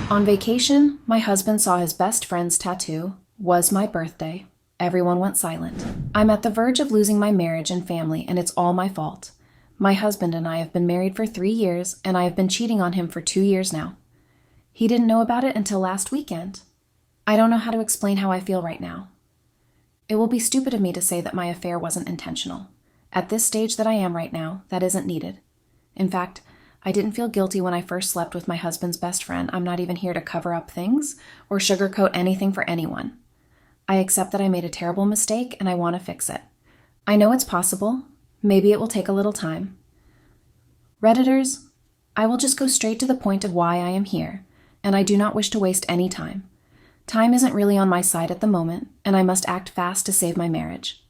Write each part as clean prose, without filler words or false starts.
On vacation, my husband saw his best friend's tattoo. Was my birthday. Everyone went silent. I'm at the verge of losing my marriage and family, and it's all my fault. My husband and I have been married for 3 years, and I have been cheating on him for 2 years now. He didn't know about it until last weekend. I don't know how to explain how I feel right now. It will be stupid of me to say that my affair wasn't intentional. At this stage that I am right now, that isn't needed. In fact, I didn't feel guilty when I first slept with my husband's best friend. I'm not even here to cover up things or sugarcoat anything for anyone. I accept that I made a terrible mistake and I want to fix it. I know it's possible. Maybe it will take a little time. Redditors, I will just go straight to the point of why I am here, and I do not wish to waste any time. Time isn't really on my side at the moment, and I must act fast to save my marriage.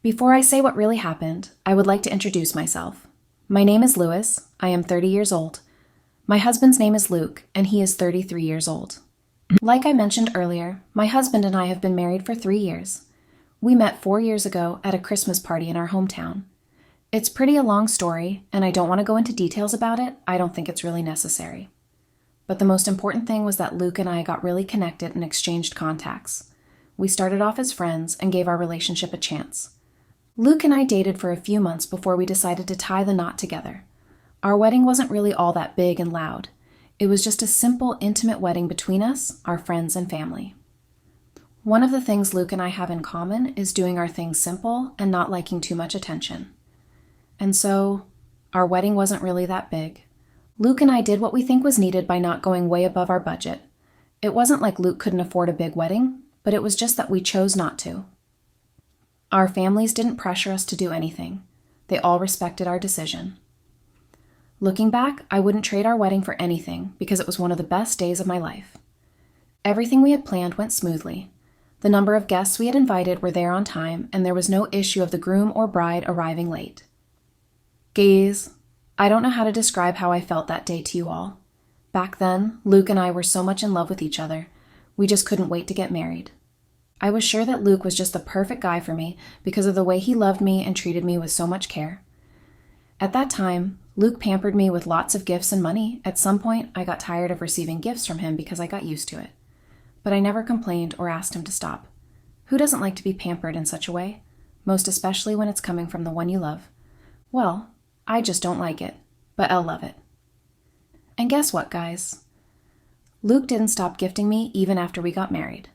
Before I say what really happened, I would like to introduce myself. My name is Lewis. I am 30 years old. My husband's name is Luke, and he is 33 years old. Like I mentioned earlier, my husband and I have been married for 3 years. We met 4 years ago at a Christmas party in our hometown. It's pretty a long story, and I don't want to go into details about it. I don't think it's really necessary. But the most important thing was that Luke and I got really connected and exchanged contacts. We started off as friends and gave our relationship a chance. Luke and I dated for a few months before we decided to tie the knot together. Our wedding wasn't really all that big and loud. It was just a simple, intimate wedding between us, our friends, and family. One of the things Luke and I have in common is doing our things simple and not liking too much attention. And so, our wedding wasn't really that big. Luke and I did what we think was needed by not going way above our budget. It wasn't like Luke couldn't afford a big wedding, but it was just that we chose not to. Our families didn't pressure us to do anything. They all respected our decision. Looking back, I wouldn't trade our wedding for anything because it was one of the best days of my life. Everything we had planned went smoothly. The number of guests we had invited were there on time, and there was no issue of the groom or bride arriving late. Gays, I don't know how to describe how I felt that day to you all. Back then, Luke and I were so much in love with each other. We just couldn't wait to get married. I was sure that Luke was just the perfect guy for me because of the way he loved me and treated me with so much care. At that time, Luke pampered me with lots of gifts and money. At some point, I got tired of receiving gifts from him because I got used to it. But I never complained or asked him to stop. Who doesn't like to be pampered in such a way? Most especially when it's coming from the one you love. Well, I just don't like it, but I'll love it. And guess what, guys? Luke didn't stop gifting me even after we got married.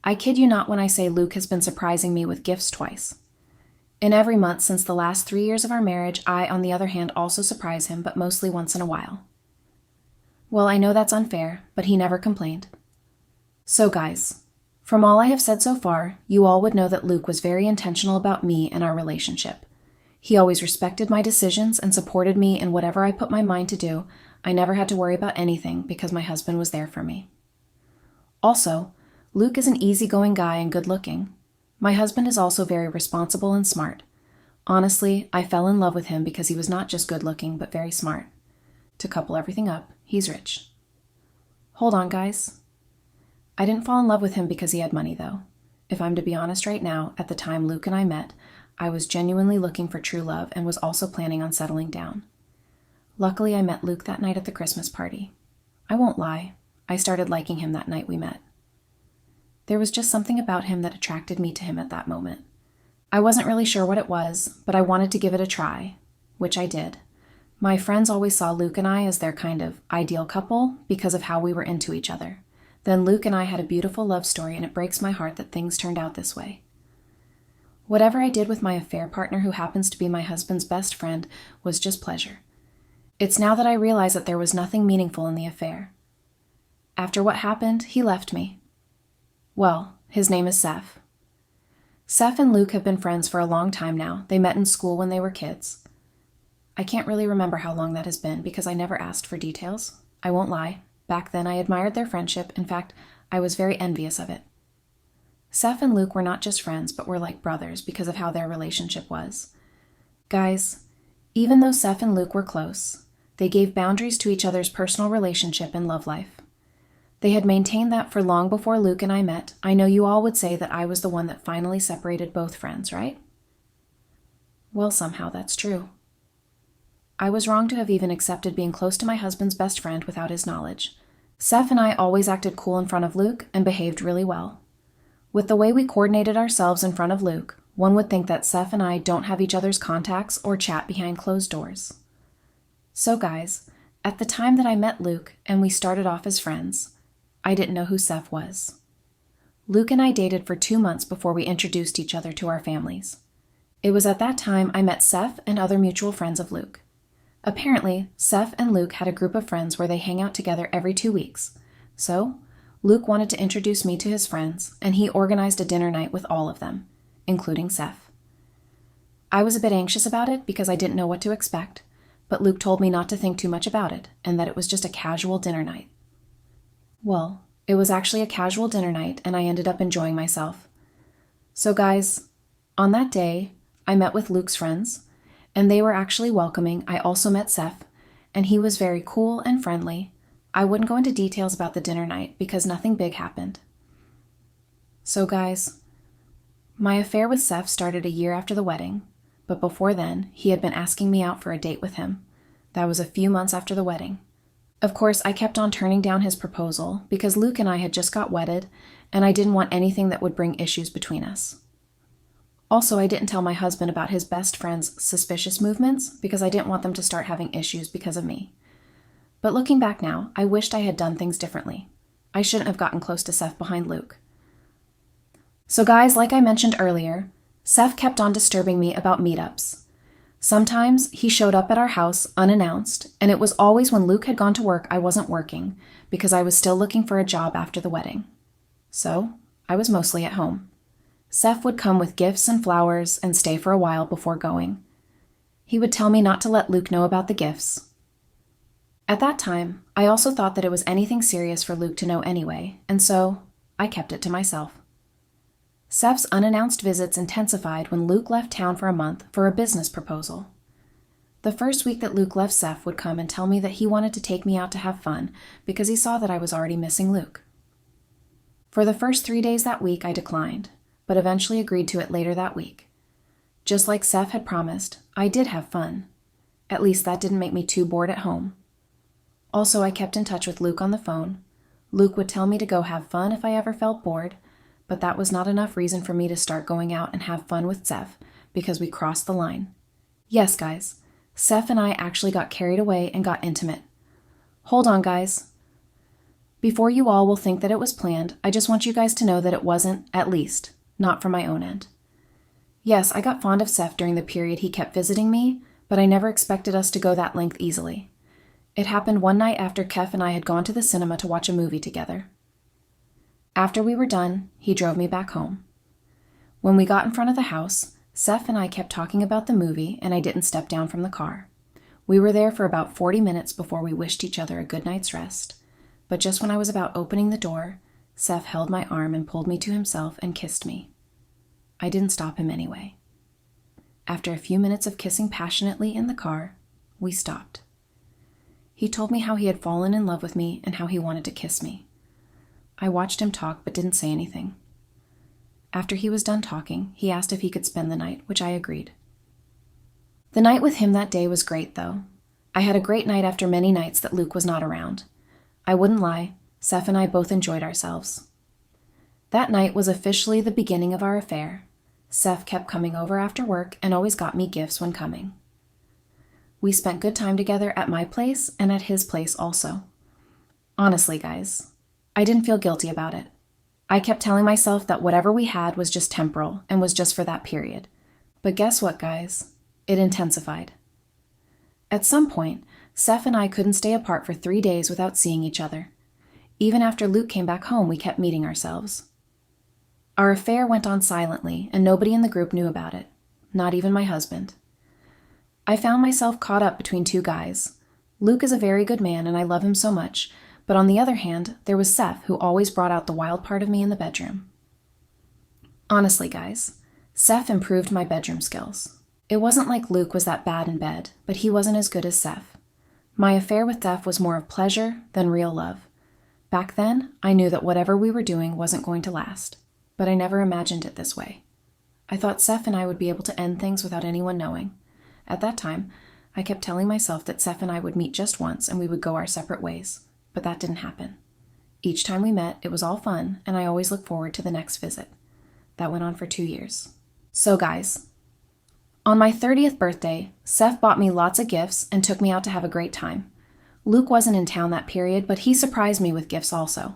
I kid you not when I say Luke has been surprising me with gifts twice. In every month since the last 3 years of our marriage, I, on the other hand, also surprise him, but mostly once in a while. Well, I know that's unfair, but he never complained. So guys, from all I have said so far, you all would know that Luke was very intentional about me and our relationship. He always respected my decisions and supported me in whatever I put my mind to do. I never had to worry about anything because my husband was there for me. Also, Luke is an easygoing guy and good-looking. My husband is also very responsible and smart. Honestly, I fell in love with him because he was not just good-looking, but very smart. To couple everything up, he's rich. Hold on, guys. I didn't fall in love with him because he had money, though. If I'm to be honest right now, at the time Luke and I met, I was genuinely looking for true love and was also planning on settling down. Luckily, I met Luke that night at the Christmas party. I won't lie, I started liking him that night we met. There was just something about him that attracted me to him at that moment. I wasn't really sure what it was, but I wanted to give it a try, which I did. My friends always saw Luke and I as their kind of ideal couple because of how we were into each other. Then Luke and I had a beautiful love story, and it breaks my heart that things turned out this way. Whatever I did with my affair partner, who happens to be my husband's best friend, was just pleasure. It's now that I realize that there was nothing meaningful in the affair. After what happened, he left me. Well, his name is Seth. Seth and Luke have been friends for a long time now. They met in school when they were kids. I can't really remember how long that has been because I never asked for details. I won't lie. Back then, I admired their friendship. In fact, I was very envious of it. Seth and Luke were not just friends, but were like brothers because of how their relationship was. Guys, even though Seth and Luke were close, they gave boundaries to each other's personal relationship and love life. They had maintained that for long before Luke and I met. I know you all would say that I was the one that finally separated both friends, right? Well, somehow that's true. I was wrong to have even accepted being close to my husband's best friend without his knowledge. Seth and I always acted cool in front of Luke and behaved really well. With the way we coordinated ourselves in front of Luke, one would think that Seth and I don't have each other's contacts or chat behind closed doors. So guys, at the time that I met Luke and we started off as friends, I didn't know who Seth was. Luke and I dated for 2 months before we introduced each other to our families. It was at that time I met Seth and other mutual friends of Luke. Apparently, Seth and Luke had a group of friends where they hang out together every 2 weeks. So, Luke wanted to introduce me to his friends, and he organized a dinner night with all of them, including Seth. I was a bit anxious about it because I didn't know what to expect, but Luke told me not to think too much about it and that it was just a casual dinner night. Well, it was actually a casual dinner night, and I ended up enjoying myself. So guys, on that day, I met with Luke's friends, and they were actually welcoming. I also met Seth, and he was very cool and friendly. I wouldn't go into details about the dinner night because nothing big happened. So guys, my affair with Seth started a year after the wedding, but before then, he had been asking me out for a date with him. That was a few months after the wedding. Of course, I kept on turning down his proposal because Luke and I had just got wedded, and I didn't want anything that would bring issues between us. Also, I didn't tell my husband about his best friend's suspicious movements because I didn't want them to start having issues because of me. But looking back now, I wished I had done things differently. I shouldn't have gotten close to Seth behind Luke. So guys, like I mentioned earlier, Seth kept on disturbing me about meetups. Sometimes he showed up at our house unannounced, and it was always when Luke had gone to work I wasn't working because I was still looking for a job after the wedding. So, I was mostly at home. Seth would come with gifts and flowers and stay for a while before going. He would tell me not to let Luke know about the gifts. At that time, I also thought that it was anything serious for Luke to know anyway, and so I kept it to myself. Seth's unannounced visits intensified when Luke left town for a month for a business proposal. The first week that Luke left, Seth would come and tell me that he wanted to take me out to have fun because he saw that I was already missing Luke. For the first 3 days that week, I declined, but eventually agreed to it later that week. Just like Seth had promised, I did have fun. At least that didn't make me too bored at home. Also, I kept in touch with Luke on the phone. Luke would tell me to go have fun if I ever felt bored, but that was not enough reason for me to start going out and have fun with Seth because we crossed the line. Yes, guys, Seth and I actually got carried away and got intimate. Hold on, guys. Before you all will think that it was planned, I just want you guys to know that it wasn't, at least, not from my own end. Yes, I got fond of Seth during the period he kept visiting me, but I never expected us to go that length easily. It happened one night after Kef and I had gone to the cinema to watch a movie together. After we were done, he drove me back home. When we got in front of the house, Seth and I kept talking about the movie, and I didn't step down from the car. We were there for about 40 minutes before we wished each other a good night's rest. But just when I was about opening the door, Seth held my arm and pulled me to himself and kissed me. I didn't stop him anyway. After a few minutes of kissing passionately in the car, we stopped. He told me how he had fallen in love with me and how he wanted to kiss me. I watched him talk but didn't say anything. After he was done talking, he asked if he could spend the night, which I agreed. The night with him that day was great, though. I had a great night after many nights that Luke was not around. I wouldn't lie, Seth and I both enjoyed ourselves. That night was officially the beginning of our affair. Seth kept coming over after work and always got me gifts when coming. We spent good time together at my place and at his place also. Honestly, guys, I didn't feel guilty about it. I kept telling myself that whatever we had was just temporal and was just for that period. But guess what, guys? It intensified. At some point, Seth and I couldn't stay apart for 3 days without seeing each other. Even after Luke came back home, we kept meeting ourselves. Our affair went on silently, and nobody in the group knew about it, not even my husband. I found myself caught up between two guys. Luke is a very good man, and I love him so much, but on the other hand, there was Seth, who always brought out the wild part of me in the bedroom. Honestly, guys, Seth improved my bedroom skills. It wasn't like Luke was that bad in bed, but he wasn't as good as Seth. My affair with Seth was more of pleasure than real love. Back then, I knew that whatever we were doing wasn't going to last, but I never imagined it this way. I thought Seth and I would be able to end things without anyone knowing. At that time, I kept telling myself that Seth and I would meet just once and we would go our separate ways, but that didn't happen. Each time we met, it was all fun, and I always looked forward to the next visit. That went on for 2 years. So guys, on my 30th birthday, Seth bought me lots of gifts and took me out to have a great time. Luke wasn't in town that period, but he surprised me with gifts also.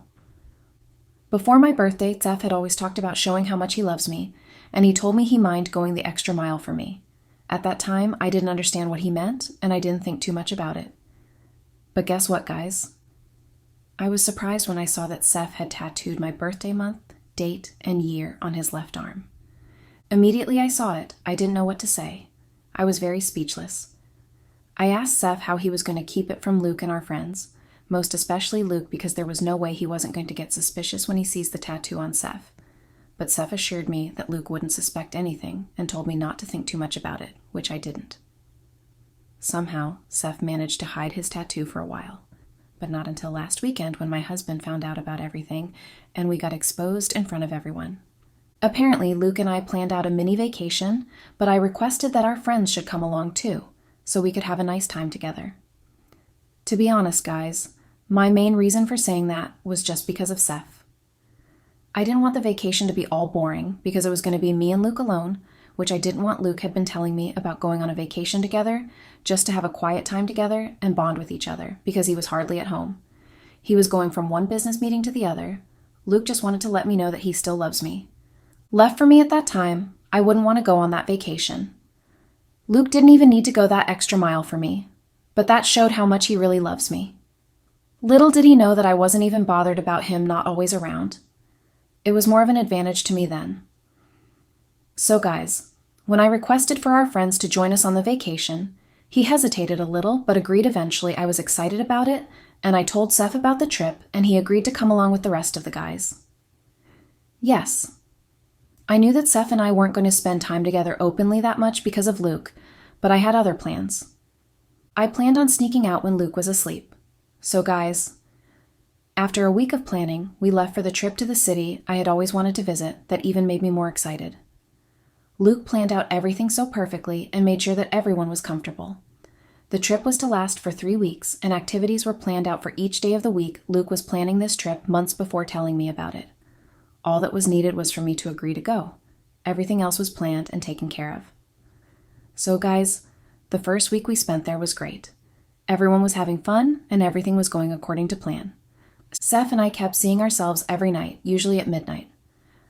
Before my birthday, Seth had always talked about showing how much he loves me, and he told me he minded going the extra mile for me. At that time, I didn't understand what he meant, and I didn't think too much about it. But guess what, guys? I was surprised when I saw that Seth had tattooed my birthday month, date, and year on his left arm. Immediately I saw it, I didn't know what to say. I was very speechless. I asked Seth how he was going to keep it from Luke and our friends, most especially Luke, because there was no way he wasn't going to get suspicious when he sees the tattoo on Seth. But Seth assured me that Luke wouldn't suspect anything and told me not to think too much about it, which I didn't. Somehow, Seth managed to hide his tattoo for a while, but not until last weekend when my husband found out about everything and we got exposed in front of everyone. Apparently, Luke and I planned out a mini vacation, but I requested that our friends should come along too, so we could have a nice time together. To be honest, guys, my main reason for saying that was just because of Seth. I didn't want the vacation to be all boring because it was going to be me and Luke alone, which I didn't want. Luke had been telling me about going on a vacation together just to have a quiet time together and bond with each other because he was hardly at home. He was going from one business meeting to the other. Luke just wanted to let me know that he still loves me. Left for me at that time, I wouldn't want to go on that vacation. Luke didn't even need to go that extra mile for me, but that showed how much he really loves me. Little did he know that I wasn't even bothered about him not always around. It was more of an advantage to me then. So guys, when I requested for our friends to join us on the vacation, he hesitated a little but agreed eventually. I was excited about it, and I told Seth about the trip, and he agreed to come along with the rest of the guys. Yes, I knew that Seth and I weren't going to spend time together openly that much because of Luke, but I had other plans. I planned on sneaking out when Luke was asleep. So guys, after a week of planning, we left for the trip to the city I had always wanted to visit that even made me more excited. Luke planned out everything so perfectly and made sure that everyone was comfortable. The trip was to last for 3 weeks, and activities were planned out for each day of the week. Luke was planning this trip months before telling me about it. All that was needed was for me to agree to go. Everything else was planned and taken care of. So guys, the first week we spent there was great. Everyone was having fun, and everything was going according to plan. Seth and I kept seeing ourselves every night, usually at midnight.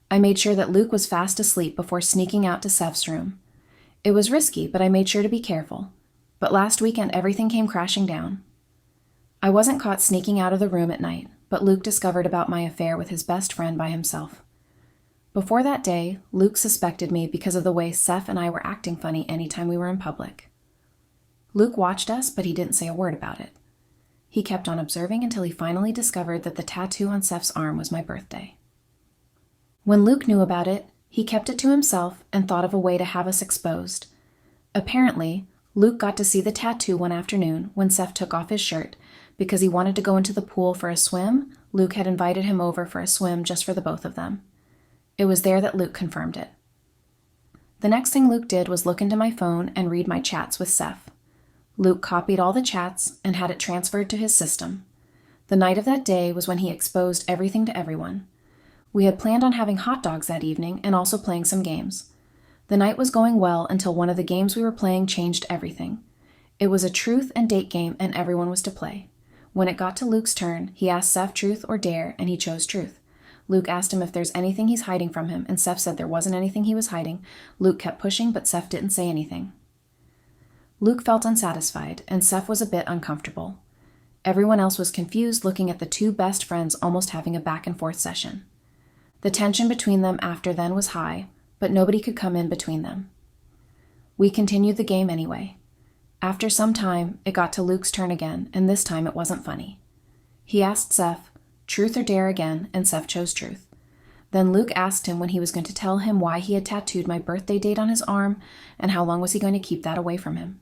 I made sure that Luke was fast asleep before sneaking out to Seth's room. It was risky, but I made sure to be careful. But last weekend, everything came crashing down. I wasn't caught sneaking out of the room at night, but Luke discovered about my affair with his best friend by himself. Before that day, Luke suspected me because of the way Seth and I were acting funny anytime we were in public. Luke watched us, but he didn't say a word about it. He kept on observing until he finally discovered that the tattoo on Seth's arm was my birthday. When Luke knew about it, he kept it to himself and thought of a way to have us exposed. Apparently, Luke got to see the tattoo one afternoon when Seth took off his shirt because he wanted to go into the pool for a swim. Luke had invited him over for a swim just for the both of them. It was there that Luke confirmed it. The next thing Luke did was look into my phone and read my chats with Seth. Luke copied all the chats and had it transferred to his system. The night of that day was when he exposed everything to everyone. We had planned on having hot dogs that evening and also playing some games. The night was going well until one of the games we were playing changed everything. It was a truth and date game, and everyone was to play. When it got to Luke's turn, he asked Seth truth or dare, and he chose truth. Luke asked him if there's anything he's hiding from him, and Seth said there wasn't anything he was hiding. Luke kept pushing, but Seth didn't say anything. Luke felt unsatisfied, and Seth was a bit uncomfortable. Everyone else was confused, looking at the two best friends almost having a back-and-forth session. The tension between them after then was high, but nobody could come in between them. We continued the game anyway. After some time, it got to Luke's turn again, and this time it wasn't funny. He asked Seth, truth or dare again, and Seth chose truth. Then Luke asked him when he was going to tell him why he had tattooed my birthday date on his arm, and how long was he going to keep that away from him.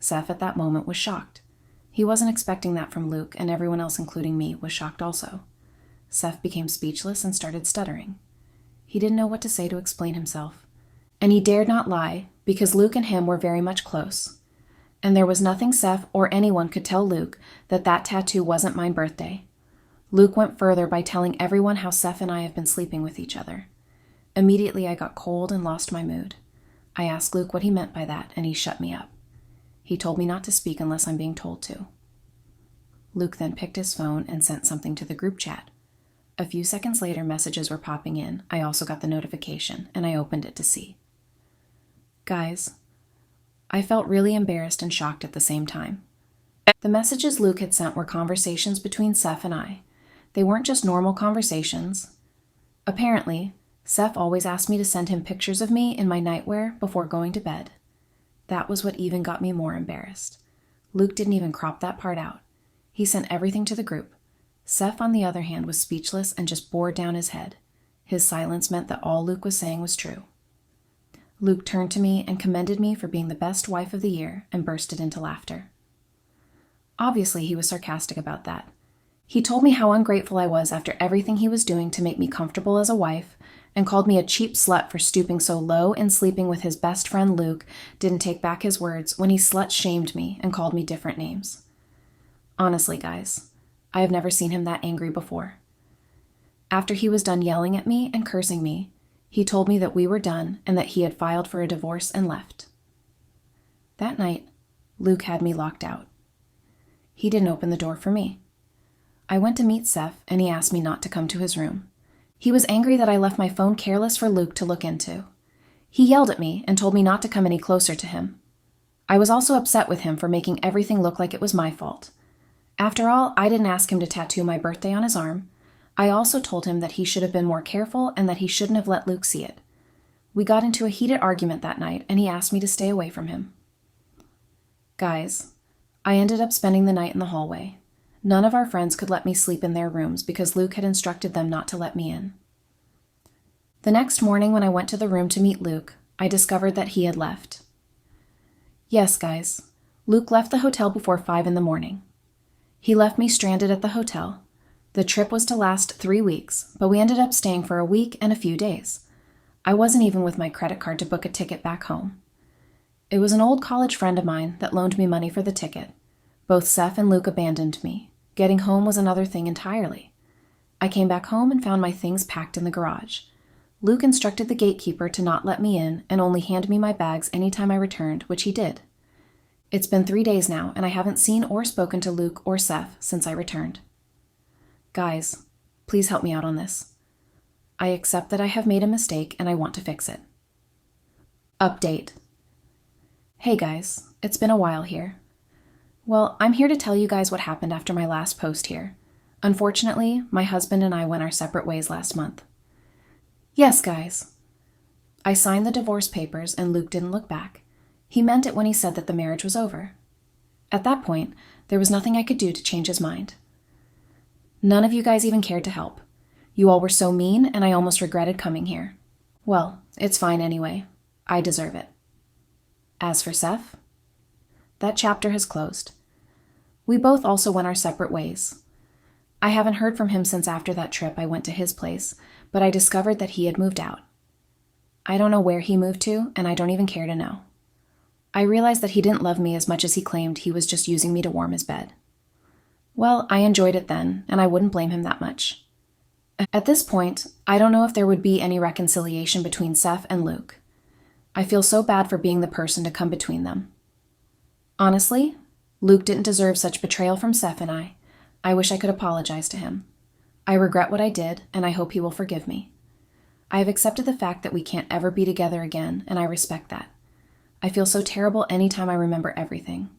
Seth at that moment was shocked. He wasn't expecting that from Luke, and everyone else, including me, was shocked also. Seth became speechless and started stuttering. He didn't know what to say to explain himself. And he dared not lie, because Luke and him were very much close. And there was nothing Seth or anyone could tell Luke that that tattoo wasn't my birthday. Luke went further by telling everyone how Seth and I have been sleeping with each other. Immediately, I got cold and lost my mood. I asked Luke what he meant by that, and he shut me up. He told me not to speak unless I'm being told to. Luke then picked his phone and sent something to the group chat. A few seconds later, messages were popping in. I also got the notification, and I opened it to see. Guys, I felt really embarrassed and shocked at the same time. The messages Luke had sent were conversations between Seth and I. They weren't just normal conversations. Apparently, Seth always asked me to send him pictures of me in my nightwear before going to bed. That was what even got me more embarrassed. Luke didn't even crop that part out. He sent everything to the group. Seth, on the other hand, was speechless and just bore down his head. His silence meant that all Luke was saying was true. Luke turned to me and commended me for being the best wife of the year and bursted into laughter. Obviously, he was sarcastic about that. He told me how ungrateful I was after everything he was doing to make me comfortable as a wife, and called me a cheap slut for stooping so low and sleeping with his best friend Luke, didn't take back his words when he slut-shamed me and called me different names. Honestly, guys, I have never seen him that angry before. After he was done yelling at me and cursing me, he told me that we were done and that he had filed for a divorce and left. That night, Luke had me locked out. He didn't open the door for me. I went to meet Seth, and he asked me not to come to his room. He was angry that I left my phone careless for Luke to look into. He yelled at me and told me not to come any closer to him. I was also upset with him for making everything look like it was my fault. After all, I didn't ask him to tattoo my birthday on his arm. I also told him that he should have been more careful and that he shouldn't have let Luke see it. We got into a heated argument that night, and he asked me to stay away from him. Guys, I ended up spending the night in the hallway. None of our friends could let me sleep in their rooms because Luke had instructed them not to let me in. The next morning when I went to the room to meet Luke, I discovered that he had left. Yes, guys, Luke left the hotel before 5 a.m. He left me stranded at the hotel. The trip was to last 3 weeks, but we ended up staying for a week and a few days. I wasn't even with my credit card to book a ticket back home. It was an old college friend of mine that loaned me money for the ticket. Both Seth and Luke abandoned me. Getting home was another thing entirely. I came back home and found my things packed in the garage. Luke instructed the gatekeeper to not let me in and only hand me my bags anytime I returned, which he did. It's been 3 days now, and I haven't seen or spoken to Luke or Seth since I returned. Guys, please help me out on this. I accept that I have made a mistake and I want to fix it. Update. Hey guys, it's been a while here. Well, I'm here to tell you guys what happened after my last post here. Unfortunately, my husband and I went our separate ways last month. Yes, guys. I signed the divorce papers and Luke didn't look back. He meant it when he said that the marriage was over. At that point, there was nothing I could do to change his mind. None of you guys even cared to help. You all were so mean, and I almost regretted coming here. Well, it's fine anyway. I deserve it. As for Seth, that chapter has closed. We both also went our separate ways. I haven't heard from him since after that trip I went to his place, but I discovered that he had moved out. I don't know where he moved to, and I don't even care to know. I realized that he didn't love me as much as he claimed. He was just using me to warm his bed. Well, I enjoyed it then, and I wouldn't blame him that much. At this point, I don't know if there would be any reconciliation between Seth and Luke. I feel so bad for being the person to come between them. Honestly, Luke didn't deserve such betrayal from Seth and I. I wish I could apologize to him. I regret what I did, and I hope he will forgive me. I have accepted the fact that we can't ever be together again, and I respect that. I feel so terrible anytime I remember everything.